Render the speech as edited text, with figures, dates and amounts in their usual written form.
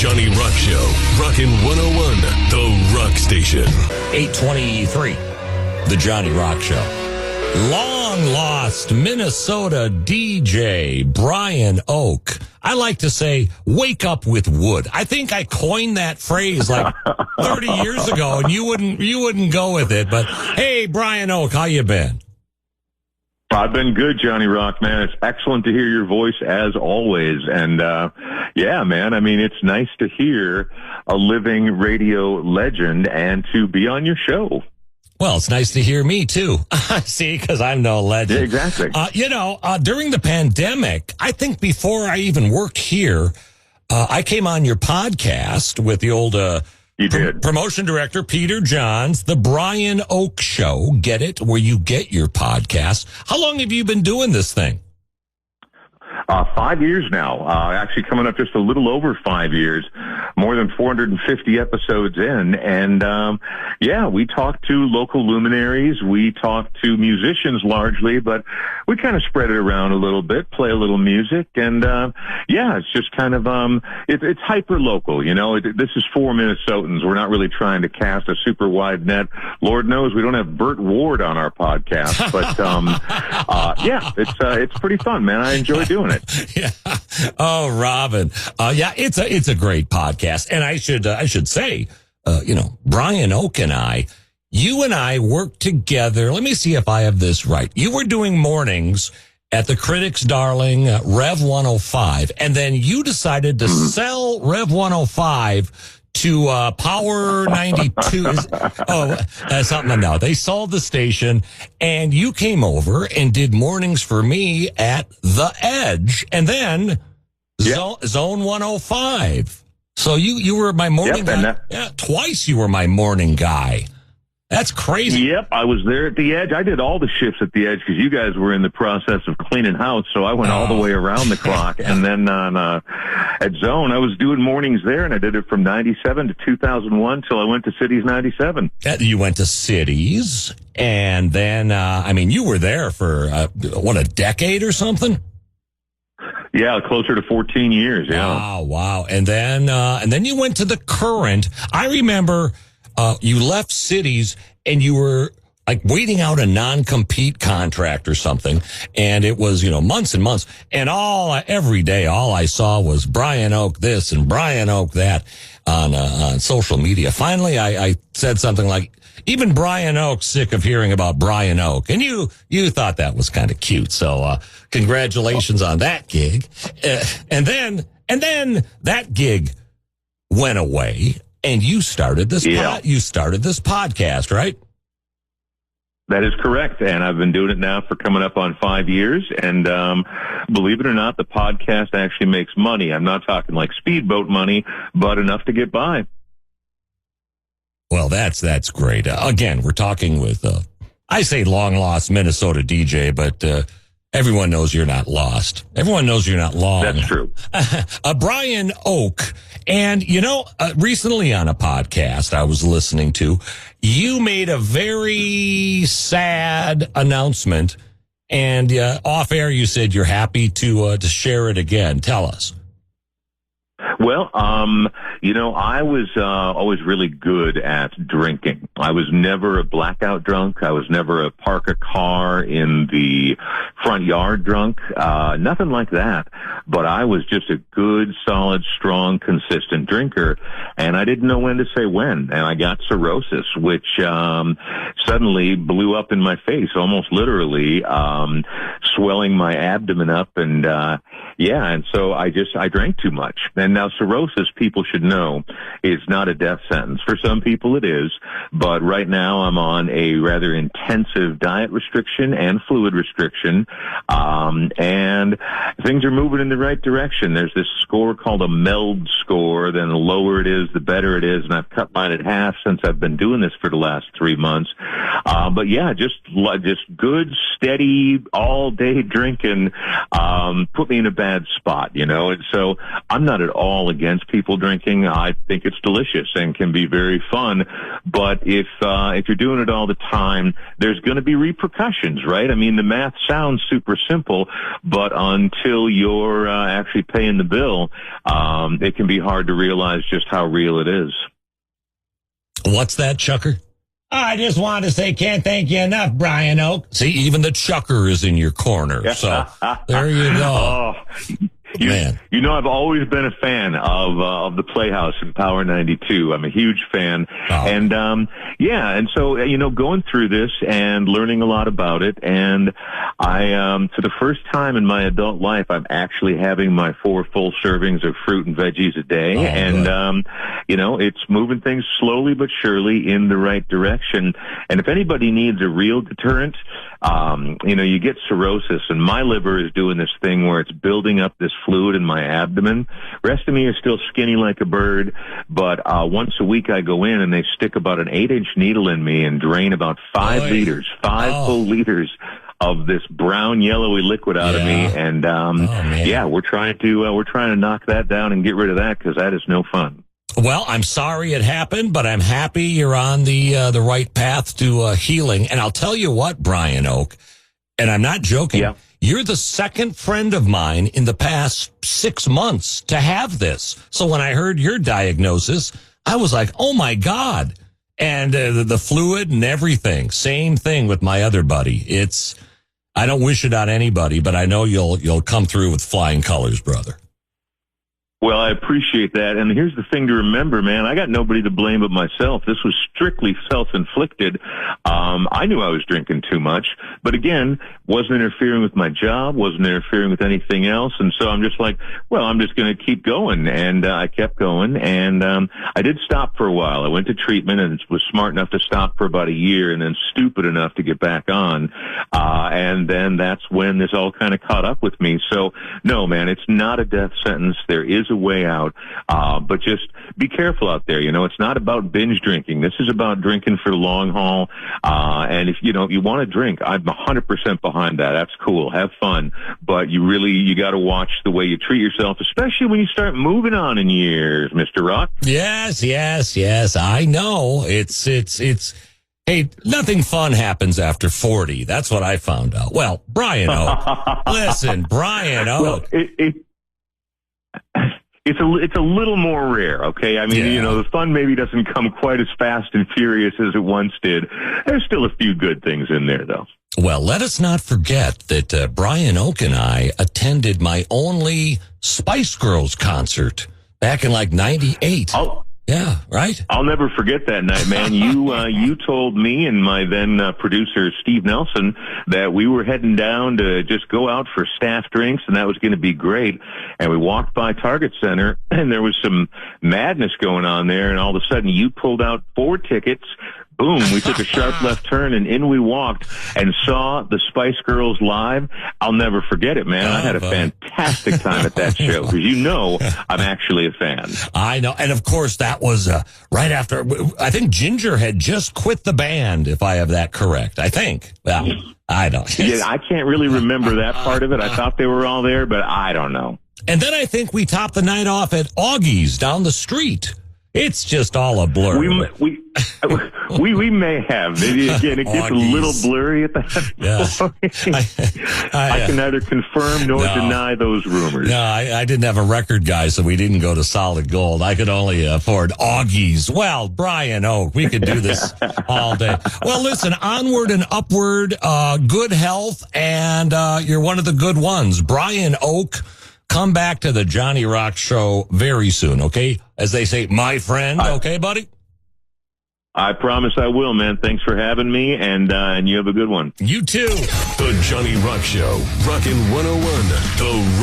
Johnny Rock Show, Rockin' 101, the Rock Station. 823, the Johnny Rock Show. Long lost Minnesota DJ Brian Oake. I like to say, wake up with wood. I think I coined that phrase like 30 years ago, and you wouldn't go with it. But hey, Brian Oake, how you been? I've been good, Johnny Rock, man. It's excellent to hear your voice as always. And, yeah, man, I mean, it's nice to hear a living radio legend and to be on your show. Well, it's nice to hear me, too. See, because I'm no legend. Yeah, exactly. During the pandemic, I think before I even worked here, I came on your podcast with the old promotion director, Peter Johns, the Brian Oake Show. Get it? Where you get your podcast. How long have you been doing this thing? 5 years now. Actually coming up just a little over 5 years, more than 450 episodes in. And, yeah, we talk to local luminaries. We talk to musicians largely, but we kind of spread it around a little bit, play a little music. And, yeah, it's just kind of, it's hyper local. You know, this is 4 Minnesotans. We're not really trying to cast a super wide net. Lord knows we don't have Burt Ward on our podcast, but, yeah, it's pretty fun, man. I enjoy doing it. Yeah. Oh, Robin. Yeah, it's a great podcast. And I should say, Brian Oake and you and I worked together. Let me see if I have this right. You were doing mornings at the Critics' Darling Rev 105, and then you decided to sell Rev 105 to Power 92. Something now. They sold the station, and you came over and did mornings for me at The Edge, and then Zone 105. So you were my morning guy. Twice you were my morning guy. That's crazy. Yep, I was there at The Edge. I did all the shifts at The Edge because you guys were in the process of cleaning house, so I went all the way around the clock. And then at Zone, I was doing mornings there, and I did it from 97 to 2001 till I went to Cities 97. You went to Cities, and then, you were there for, a decade or something? Yeah, closer to 14 years, yeah. Wow. And then you went to The Current. I remember... you left Cities and you were like waiting out a non-compete contract or something. And it was, months and months. And every day, all I saw was Brian Oake this and Brian Oake that on social media. Finally, I said something like, even Brian Oake's sick of hearing about Brian Oake. And you thought that was kind of cute. So, congratulations on that gig. And then that gig went away. And you started this podcast, right? That is correct. And I've been doing it now for coming up on 5 years. And believe it or not, the podcast actually makes money. I'm not talking like speedboat money, but enough to get by. Well, that's great. Again, we're talking with, I say long lost Minnesota DJ, but everyone knows you're not lost. Everyone knows you're not long. That's true. Brian Oake. And, recently on a podcast I was listening to, you made a very sad announcement. And off air, you said you're happy to share it again. Tell us. Well, I was always really good at drinking. I was never a blackout drunk. I was never a park a car in the front yard drunk. Nothing like that. But I was just a good, solid, strong, consistent drinker. And I didn't know when to say when. And I got cirrhosis, which suddenly blew up in my face, almost literally, swelling my abdomen up. And and so I drank too much. And now cirrhosis, people should know, is not a death sentence. For some people it is, but right now I'm on a rather intensive diet restriction and fluid restriction, and things are moving in the right direction. There's this score called a MELD score. Then the lower it is, the better it is, and I've cut mine at half since I've been doing this for the last 3 months. But yeah, just good, steady, all-day drinking put me in a bad spot, and so I'm not at all against people drinking. I think it's delicious and can be very fun. But if you're doing it all the time, there's going to be repercussions, right? I mean, the math sounds super simple, but until you're actually paying the bill, it can be hard to realize just how real it is. What's that, Chucker? I just wanted to say, can't thank you enough, Brian Oak. See, even the Chucker is in your corner. So there you go. Man. You know, I've always been a fan of the Playhouse in Power 92. I'm a huge fan. Oh. And, and so, going through this and learning a lot about it. And I, for the first time in my adult life, I'm actually having my 4 full servings of fruit and veggies a day. Oh, and, it's moving things slowly but surely in the right direction. And if anybody needs a real deterrent, you get cirrhosis, and my liver is doing this thing where it's building up this fluid in my abdomen. Rest of me is still skinny like a bird, but once a week I go in and they stick about an 8-inch needle in me and drain about 5 full liters of this brown yellowy liquid out of me. And we're trying to knock that down and get rid of that, because that is no fun. Well, I'm sorry it happened, but I'm happy you're on the right path to healing. And I'll tell you what, Brian Oak, and I'm not joking. Yeah. You're the second friend of mine in the past 6 months to have this. So when I heard your diagnosis, I was like, oh my God. And the fluid and everything, same thing with my other buddy. I don't wish it on anybody, but I know you'll come through with flying colors, brother. Well, I appreciate that. And here's the thing to remember, man. I got nobody to blame but myself. This was strictly self-inflicted. I knew I was drinking too much, but again, wasn't interfering with my job, wasn't interfering with anything else. And so I'm just like, well, I'm just going to keep going. And I kept going. And I did stop for a while. I went to treatment and was smart enough to stop for about a year, and then stupid enough to get back on. And then that's when this all kind of caught up with me. So no, man, it's not a death sentence. There is a way out, but just be careful out there. It's not about binge drinking. This is about drinking for the long haul. And if you want to drink, I'm 100% behind that. That's cool. Have fun, but you got to watch the way you treat yourself, especially when you start moving on in years, Mr. Rock. Yes. I know. It's. Hey, nothing fun happens after 40. That's what I found out. Well, Brian Oak. Listen, Brian Oak. Well, it's a little more rare, okay? I mean, the fun maybe doesn't come quite as fast and furious as it once did. There's still a few good things in there, though. Well, let us not forget that Brian Oak and I attended my only Spice Girls concert back in like 98. Yeah, right? I'll never forget that night, man. You told me and my then producer, Steve Nelson, that we were heading down to just go out for staff drinks, and that was going to be great. And we walked by Target Center, and there was some madness going on there, and all of a sudden you pulled out 4 tickets. Boom, we took a sharp left turn, and in we walked and saw the Spice Girls live. I'll never forget it, man. I had a fantastic time at that show, because I'm actually a fan. I know. And, of course, that was right after, I think Ginger had just quit the band, if I have that correct. I think. Well, I don't. Yeah, I can't really remember that part of it. I thought they were all there, but I don't know. And then I think we topped the night off at Augie's down the street. It's just all a blur. We may have. Again, it gets a little blurry at that point. I can neither confirm nor deny those rumors. No, I didn't have a record guy, so we didn't go to Solid Gold. I could only afford Augie's. Well, Brian Oak, we could do this all day. Well, listen, onward and upward, good health, and you're one of the good ones. Brian Oak. Come back to the Johnny Rock Show very soon, okay? As they say, my friend, okay, buddy? I promise I will, man. Thanks for having me, and you have a good one. You too. The Johnny Rock Show, Rockin' 101, The